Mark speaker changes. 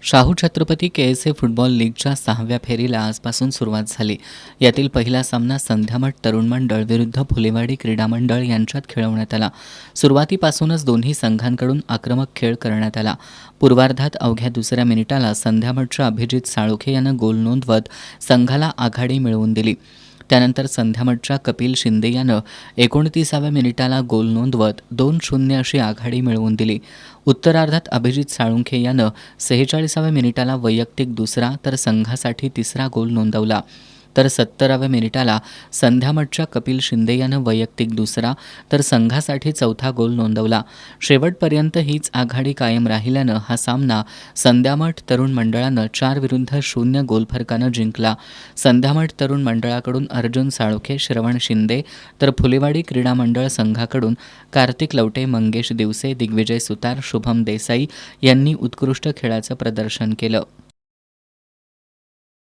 Speaker 1: Shahu Chhatrapati के.एस.ए. Football लीगच्या 6व्या फेरीला आजपासून सुरुवात झाली. यातील पहिला सामना संध्यामठ तरुण मंडळ विरुद्ध फुलेवाडी क्रीडा मंडळ यांच्यात खेळवण्यात आला. सुरुवातीपासूनच दोन्ही संघांकडून आक्रमक खेळ करण्यात आला. पूर्वार्धात अवघ्या दुसऱ्या मिनिटाला संध्यामठच्या अभिजित साळुखे यानं गोल नोंदवत संघाला आघाडी मिळवून दिली. त्यानंतर संध्यामठच्या कपिल शिंदे यानं 29व्या मिनिटाला गोल नोंदवत 2-0 अशी आघाडी मिळवून दिली. उत्तरार्धात अभिजित साळुंखे यानं 46व्या मिनिटाला वैयक्तिक दुसरा तर संघासाठी तिसरा गोल नोंदवला. तर 70व्या मिनिटाला संध्यामठच्या कपिल शिंदे यानं वैयक्तिक दुसरा तर संघासाठी चौथा गोल नोंदवला. शेवटपर्यंत हीच आघाडी कायम राहिल्यानं हा सामना संध्यामठ तरुण मंडळानं 4-0 गोल फरकानं जिंकला. संध्यामठ तरुण मंडळाकडून अर्जुन साळुखे, श्रवण शिंदे तर फुलेवाडी क्रीडा मंडळ संघाकडून कार्तिक लवटे, मंगेश दिवसे, दिग्विजय सुतार, शुभम देसाई यांनी उत्कृष्ट खेळाचं प्रदर्शन केलं.